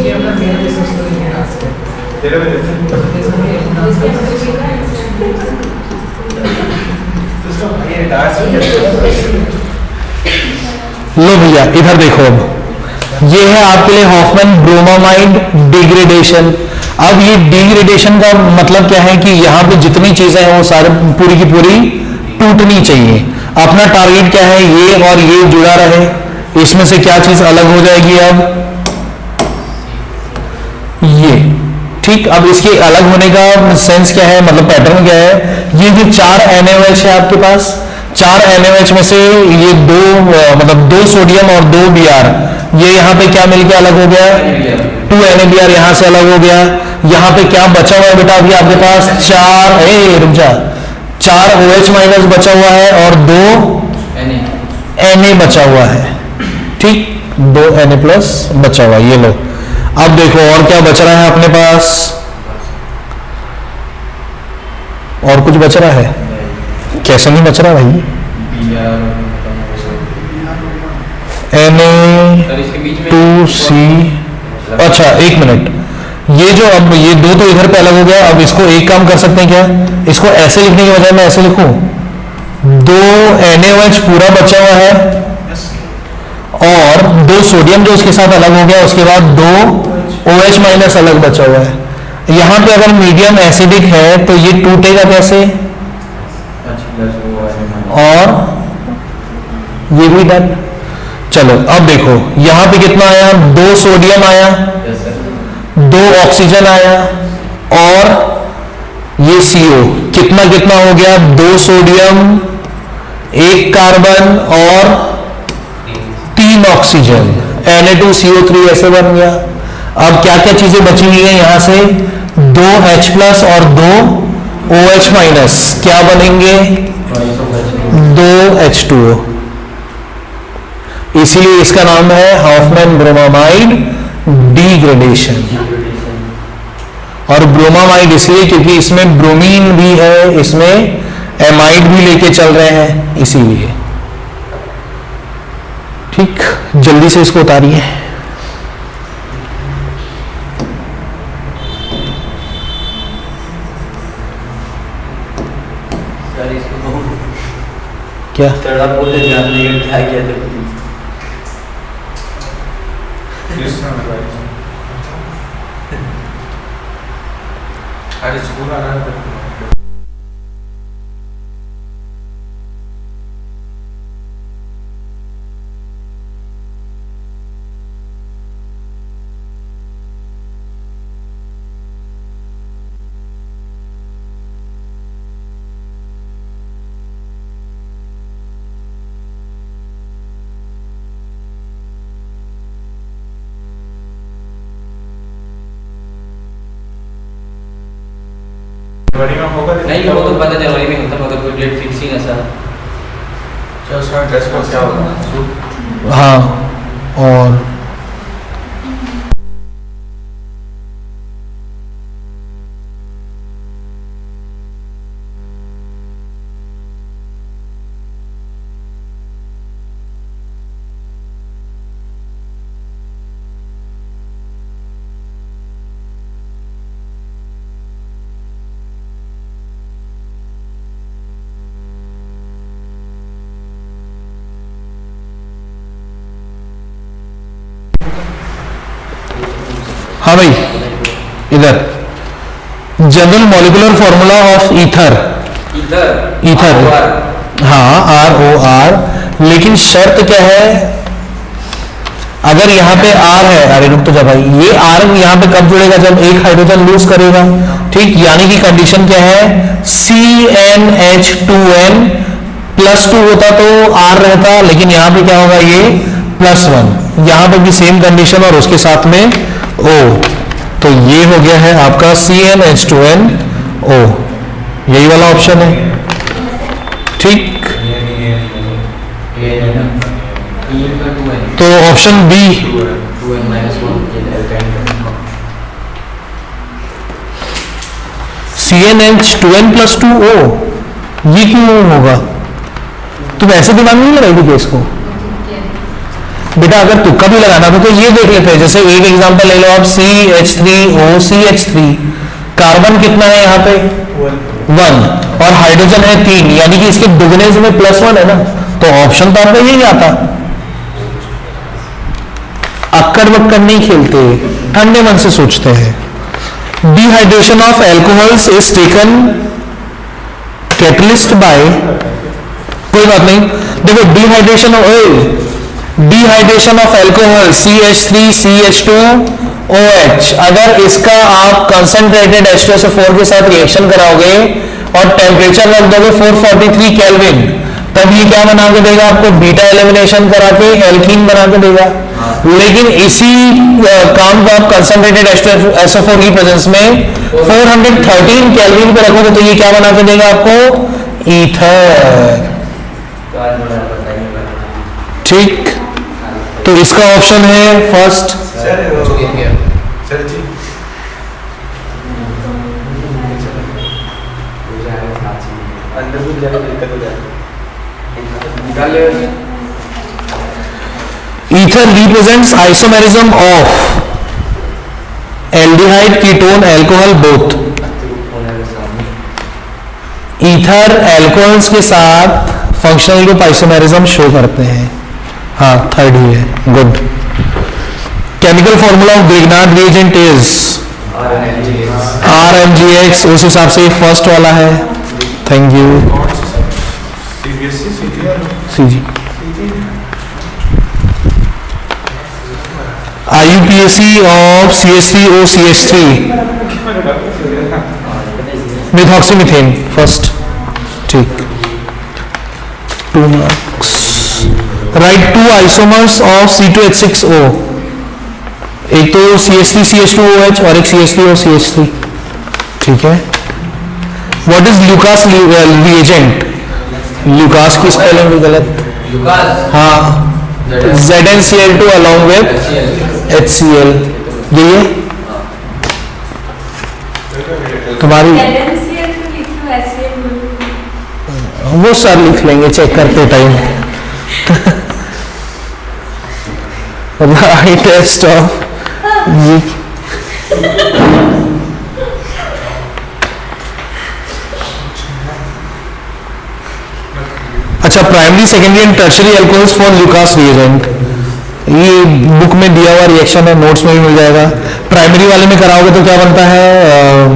ये अपना मेरे जैसा स्टोरी है आज से तेरे वजह से उसका भाई है डांस लो भैया इधर देखो, अब ये है आपके लिए हॉफमैन ब्रोमामाइड डिग्रेडेशन। अब ये डिग्रेडेशन का मतलब क्या है कि यहाँ पे जितनी चीजें हैं वो सारे पूरी की पूरी टूटनी चाहिए। अपना टारगेट क्या है, ये और ये जुड़ा रहे, इसमें से क्या चीज अलग हो जाएगी अब ये। ठीक, अब इसके अलग होने का सेंस क्या है, मतलब पैटर्न क्या है। ये जो 4 NaOH है आपके पास, 4 NaOH में से ये मतलब 2 सोडियम और 2 Br, ये यहाँ पे क्या मिलके अलग हो गया, 2 NaBr यहाँ से अलग हो गया। यहाँ पे क्या बचा हुआ है बेटा अभी आपके पास, 4 OH माइनस बचा हुआ है और 2 Na बचा हुआ है। ठीक, 2 Na प्लस बचा हुआ है, ये लो। अब देखो और क्या बच रहा है अपने पास, और कुछ बच रहा है, कैसे नहीं बच रहा भाई, Na2C। अच्छा एक मिनट, ये जो अब ये 2 तो इधर पे अलग हो गया। अब इसको एक काम कर सकते हैं क्या, इसको ऐसे लिखने के बजाय मैं ऐसे लिखूं, 2 NaOH पूरा बचा हुआ है और 2 सोडियम जो उसके साथ अलग हो गया, उसके बाद 2 OH माइनस अलग बचा हुआ है। यहाँ पे अगर मीडियम एसिडिक है तो ये टूटेगा कैसे, और ये भी डन। चलो अब देखो यहाँ पे कितना आया, 2 सोडियम आया, 2 ऑक्सीजन आया और ये CO कितना कितना हो गया, 2 सोडियम 1 कार्बन और 3 ऑक्सीजन, Na2CO3 ऐसे बन गया। अब क्या क्या चीजें बची हुई है यहाँ से, 2 H प्लस और 2 OH माइनस, क्या बनेंगे 2 H2O। इसीलिए इसका नाम है हॉफमैन ब्रोमामाइड डिग्रेडेशन। और ब्रोमामाइड इसलिए क्योंकि इसमें ब्रोमीन भी है, इसमें एमाइड भी लेके चल रहे हैं, इसीलिए। ठीक, जल्दी से इसको उतारिए। क्या चढ़ा बोले जानने का क्या किया था, अरे स्कूल आना है। जनवरी में होगा नहीं वो तो पता जनवरी में होता, मगर कोई डेट फिक्स ही ना सर। चलो उसका ड्रेस कोड क्या होगा, हाँ, और हाँ भाई इधर general molecular formula of ether, ether हाँ ROR। लेकिन शर्त क्या है, अगर यहाँ पे R है, अरे रुक तो जा भाई, ये R यहाँ पे कब जुड़ेगा, जब एक हाइड्रोजन लूज करेगा। ठीक, यानी कि कंडीशन क्या है, CnH2n +2 होता तो R रहता, लेकिन यहाँ पे क्या होगा, ये +1। यहाँ पे भी सेम कंडीशन और उसके साथ में O, तो ये हो गया है आपका CnH2nO, यही वाला ऑप्शन है। ठीक, तो ऑप्शन बी CnH2n+2O, ये क्यों होगा, तुम ऐसे दिमाग नहीं लगाएगी केस को। बेटा अगर तुक्का भी लगाना था तो ये देख लेते हैं, जैसे एक एग्जांपल ले लो आप, CH3OCH3, कार्बन कितना है यहाँ पे 1 और हाइड्रोजन है 3, यानी कि इसके दुगने में +1 है ना, तो ऑप्शन तो आपका यही आता। अक्कड़ बक्कड़ नहीं खेलते, ठंडे मन से सोचते हैं। Dehydration of alcohols is taken catalyst by, कोई बात नहीं, देखो डिहाइड्रेशन ऑफ एल्कोहल CH3CH2OH, अगर इसका आप कंसंट्रेटेड H2SO4 के साथ रिएक्शन कराओगे और टेम्परेचर रख दोगे 443 केल्विन, तब ये क्या बना के देगा आपको, बीटा एलिमिनेशन करा के एल्कीन बना के देगा। लेकिन इसी काम को आप कंसंट्रेटेड H2SO4 की प्रेजेंस में 413 केल्विन पे रखोगे तो ये क्या बना के देगा आपको, ईथर। ठीक, तो इसका ऑप्शन है फर्स्ट। सर जी अंदर कुछ ज्यादा दिक्कत हो जाए। Ether represents isomerism of aldehyde, ketone, alcohol both. Ether alcohols के साथ फंक्शनल ग्रुप आइसोमेरिज्म शो करते हैं। हाँ, थर्ड ही है, good. Chemical formula of Grignard reagent is RMGX, उस हिसाब से फर्स्ट वाला है। Thank you. CG IUPAC of CH3OCH3 methoxymethane first, ठीक, 2 marks। Right 2 isomers of C2H6O, एक तो CH3CH2OH और एक CH3OCH3, ठीक है। What is Lucas reagent, Lucas की स्पेलिंग भी गलत, हाँ, ZnCl2 along with HCl, यही है तुम्हारी, वो सर लिख लेंगे चेक करते टाइम। राइट टेस्ट ऑफ ये, अच्छा, primary secondary and tertiary alcohols for Lucas reagent, ये बुक में दिया हुआ रिएक्शन है, नोट्स में भी मिल जाएगा। प्राइमरी वाले में कराओगे तो क्या बनता है,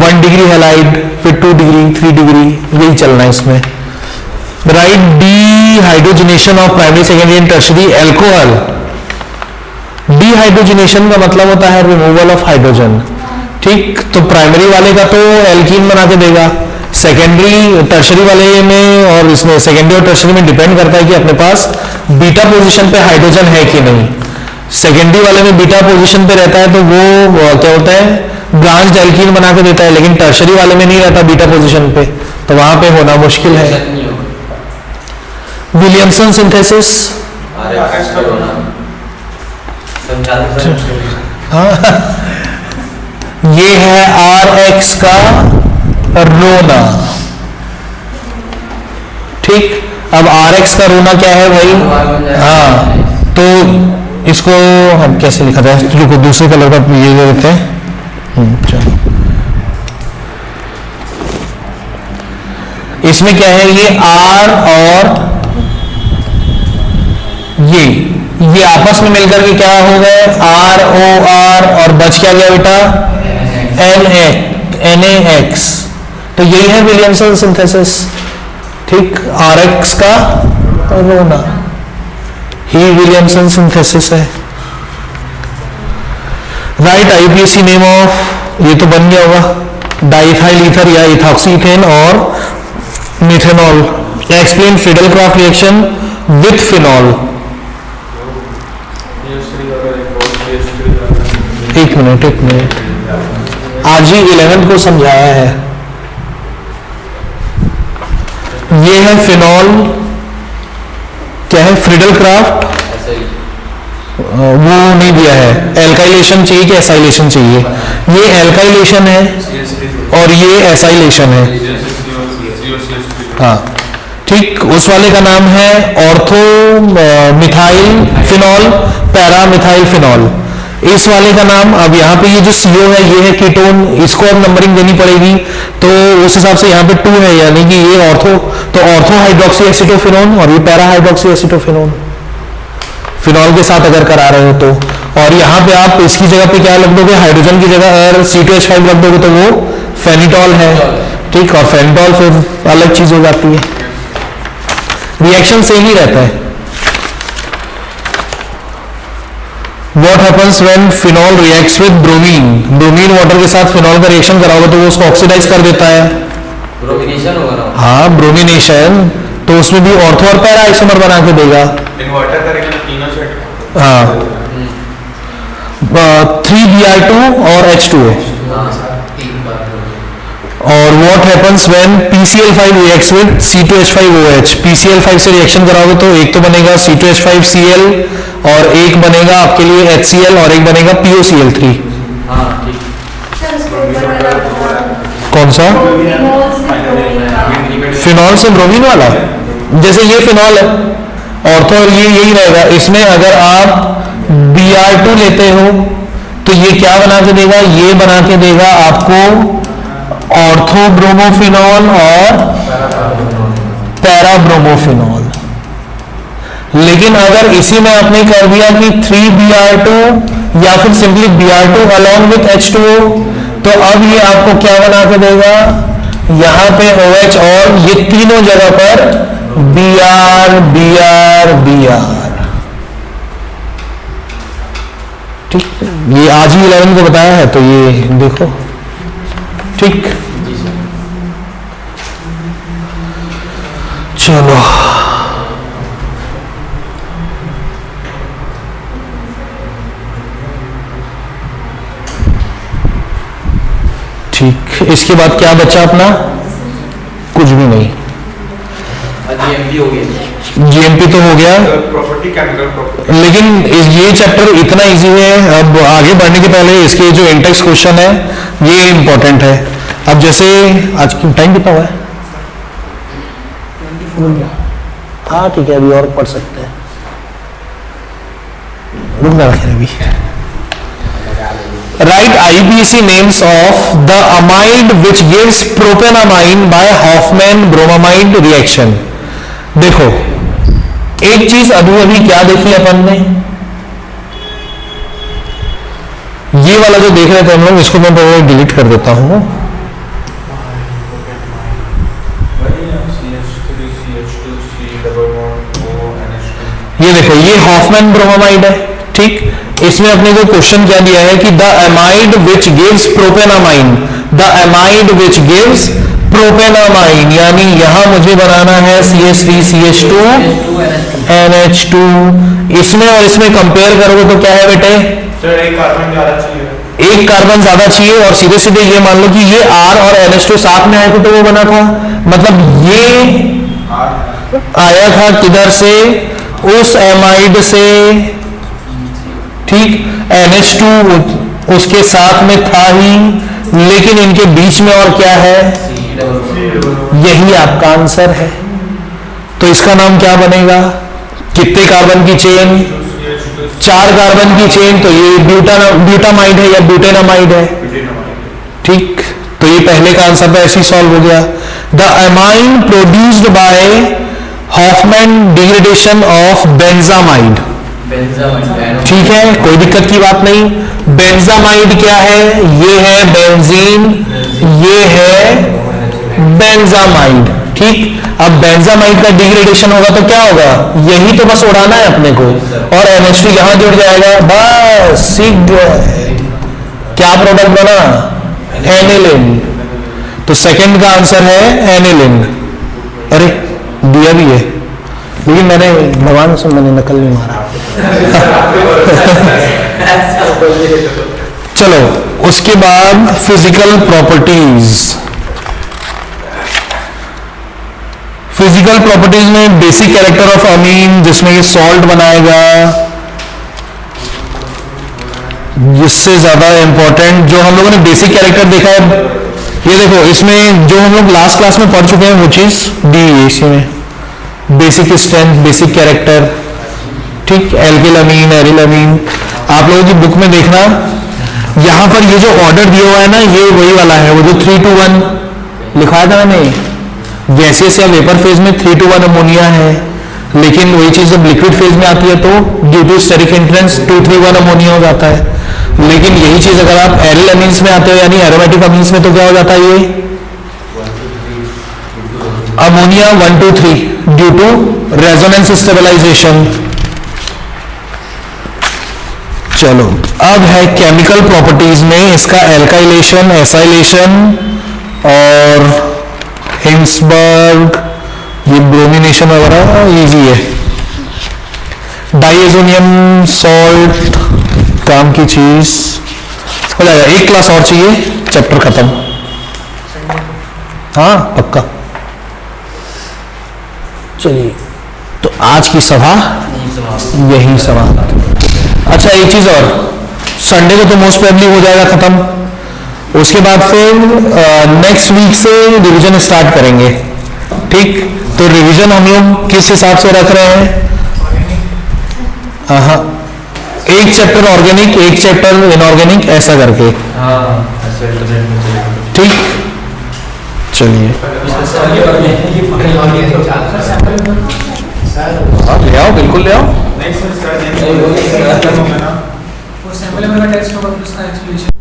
1 डिग्री हैलाइड, फिर 2 डिग्री, 3 डिग्री, यही चलना है इसमें। Right dehydrogenation of primary secondary and tertiary alcohol. Dehydrogenation का मतलब होता है रिमूवल ऑफ हाइड्रोजन, ठीक, तो प्राइमरी वाले का तो एल्कीन बना के देगा, सेकेंडरी टर्शरी वाले में और इसमें सेकेंडरी और टर्शरी में डिपेंड करता है कि अपने पास बीटा पोजीशन पे हाइड्रोजन है कि नहीं। सेकेंडरी वाले में बीटा पोजीशन पे रहता है तो वो क्या होता है, ब्रांच एल्कीन बना के देता है, लेकिन टर्शरी वाले में नहीं रहता बीटा पोजीशन पे, तो वहां पे होना मुश्किल है। विलियमसन सिंथेसिस, हाँ, ये है RX का रोना, ठीक। अब RX का रोना क्या है भाई, हाँ, तो इसको हम कैसे लिखा जाए, रुको दूसरे कलर का ये दे देते हैं। चलो, इसमें क्या है, ये R और ये आपस में मिलकर के क्या हो गए, ROR, और बच क्या गया बेटा, NaX, तो यही है विलियमसन सिंथेसिस, ठीक। RX का रोना ही विलियमसन सिंथेसिस है। राइट IUPAC नेम ऑफ, ये तो बन गया होगा, डाइथाइल ईथर या इथॉक्सीथेन और methanol. Explain Friedel-Crafts reaction with phenol. एक मिनट, आज ही 11th को समझाया है। ये है फिनॉल, क्या है, फ्रीडल-क्राफ्ट, वो नहीं दिया है, एल्काइलेशन चाहिए कि एसाइलेशन चाहिए, ये एल्काइलेशन है और ये एसाइलेशन है, हाँ, ठीक, उस वाले का नाम है ortho methyl phenol para methyl phenol. इस वाले का नाम, अब यहाँ पे ये जो CO है ये है कीटोन, इसको अब नंबरिंग देनी पड़ेगी, तो उस हिसाब से यहाँ पे 2 है, यानी कि ये ऑर्थो, तो ऑर्थो हाइड्रोक्सी एसिटोफिनोन और ये पैरा हाइड्रोक्सी एसिटोफिनोन फिनॉल के साथ अगर करा रहे हो तो। और यहाँ पे आप इसकी जगह पे क्या रख दोगे, हाइड्रोजन की जगह अगर C2H5 रख दोगे तो वो फेनिटॉल है। ठीक, और फेनिटॉल फिर अलग चीज हो जाती है, रिएक्शन सेम ही रहता है। What happens when phenol reacts with bromine? Bromine water के साथ फिनॉल का रिएक्शन कराओगे तो वो उसको ऑक्सीडाइज कर देता है। ब्रोमिनेशन होगा ना? हाँ, ब्रोमिनेशन, तो उसमें भी ऑर्थो और पैरा आइसोमर बना के देगा। इन्वर्टर करेंगे तो तीनों सेट। हाँ, 3Br2 और H2O। और what happens when PCl5 reacts with C2H5OH? PCl5 से रिएक्शन कराओगे तो एक तो बनेगा C2H5Cl और एक बनेगा आपके लिए HCl और एक बनेगा POCl3। हाँ ठीक। सर उसको ऊपर वाला कौन सा? फिनॉल से ब्रोमीन वाला। फिनॉल से ब्रोमीन वाला, जैसे ये फिनॉल है ऑर्थो और ये यही रहेगा। इसमें अगर आप Br2 लेते हो तो ये क्या बना के देगा, ये बना के देगा आपको ऑर्थो ब्रोमोफिनॉल और पैरा ब्रोमोफिनॉल। लेकिन अगर इसी में आपने कर दिया कि 3Br2 या फिर simply Br2 along with H2O, तो अब ये आपको क्या बना के देगा, यहां पे OH और ये तीनों जगह पर Br Br Br। ठीक, ये आज ही 11 को बताया है तो ये देखो। ठीक, चलो ठीक, इसके बाद क्या बचा अपना, कुछ भी नहीं। GMP हो गया। GMP तो हो गया, प्रॉपर्टी, केमिकल प्रॉपर्टी। लेकिन ये चैप्टर इतना इजी है। अब आगे बढ़ने के पहले इसके जो इंटेक्स क्वेश्चन है ये इंपॉर्टेंट है। अब जैसे आज की टाइम कितना हुआ है? हाँ ठीक है, अभी और पढ़ सकते हैं, रुकना रखें अभी। Write IUPAC names of the amide which gives propanamine by Hoffman-bromamide reaction। देखो, एक चीज अभी क्या देखी अपन ने, ये वाला जो देख रहे थे हम लोग, इसको मैं डिलीट कर देता हूं। ये देखो, ये हॉफमैन ब्रोमामाइड है। ठीक, इसमें अपने को क्वेश्चन क्या दिया है कि the amide which gives propanamine, the amide which gives propanamine, यानी यहां मुझे बनाना है CH3CH2 NH2। इसमें और इसमें कंपेयर करोगे तो क्या है बेटे, सर एक कार्बन ज्यादा चाहिए, एक कार्बन ज्यादा चाहिए। और सीधे सीधे ये मान लो कि ये R और NH2 साथ में आए थे तो वो बना था, मतलब ये आया था किधर से, उस एमाइड से। ठीक, NH2 उसके साथ में था ही, लेकिन इनके बीच में और क्या है, यही आपका आंसर है। तो इसका नाम क्या बनेगा, कितने कार्बन की चेन, 4 कार्बन की चेन, तो ये ब्यूटामाइड है या ब्यूटेनामाइड है। ठीक, तो ये पहले का आंसर तो ऐसे ही सॉल्व हो गया। The amine produced by Hofmann degradation of benzamide. ठीक है, कोई दिक्कत की बात नहीं। बेंजामाइड क्या है, ये है बेंजीन, ये है बेंजामाइड। ठीक, अब बेंजामाइड का डिग्रेडेशन होगा तो क्या होगा, यही तो बस उड़ाना है अपने को, और NH2 यहां जुड़ जाएगा, बस सीख गए। क्या प्रोडक्ट बना, एनिलिन। तो सेकंड का आंसर है एनिलिन। अरे दिया भी है, लेकिन मैंने भगवान से मैंने नकल नहीं मारा। चलो, उसके बाद फिजिकल प्रॉपर्टीज। फिजिकल प्रॉपर्टीज में बेसिक कैरेक्टर ऑफ अमीन, जिसमें ये सॉल्ट बनाएगा। जिससे ज्यादा इंपॉर्टेंट जो हम लोगों ने बेसिक कैरेक्टर देखा है, ये देखो, इसमें जो हम लोग लास्ट क्लास में पढ़ चुके हैं वो चीज दी है इसी में। बेसिक स्ट्रेंथ, बेसिक कैरेक्टर, ठीक, एल्किल एरिल अमीन। आप लोगों की बुक में देखना, यहाँ पर ये जो ऑर्डर दिया हुआ है ना, ये वही वाला है, वो जो 3 to 1 लिखवाया था मैंने। गैसियस या वेपर फेज में 3 to 1 अमोनिया है, लेकिन वही चीज जब लिक्विड फेज में आती है तो due to steric hindrance 2-3-1 ammonia हो जाता है। लेकिन यही चीज अगर आप एरिल अमीन्स में आते हो यानी एरोमेटिक अमीन्स में, तो क्या हो जाता है ये ammonia 1-2-3 due to resonance stabilization. चलो, अब है केमिकल प्रॉपर्टीज में इसका एल्काइलेशन, एसाइलेशन और हिंसबर्ग, ये ब्रोमिनेशन वगैरह इजी है। डाइएजोनियम सॉल्ट, काम की चीज हो जाएगा। एक क्लास और चाहिए, चैप्टर खत्म। हाँ पक्का। चलिए, तो आज की सभा यही समाप्त। अच्छा, एक चीज और, संडे को तो मोस्ट प्रोबेबली हो जाएगा खत्म। उसके बाद फिर नेक्स्ट वीक से रिवीजन स्टार्ट करेंगे, ठीक। तो रिवीजन हम लोग किस हिसाब से रख रहे हैं? हाँ, एक चैप्टर ऑर्गेनिक, एक चैप्टर इनऑर्गेनिक, ऐसा करके, ठीक। चलिए, आप ले आओ, बिल्कुल ले आओ। नहीं सर, वो सैंपल में टेस्ट होगा, उसका एक्सप्लेनेशन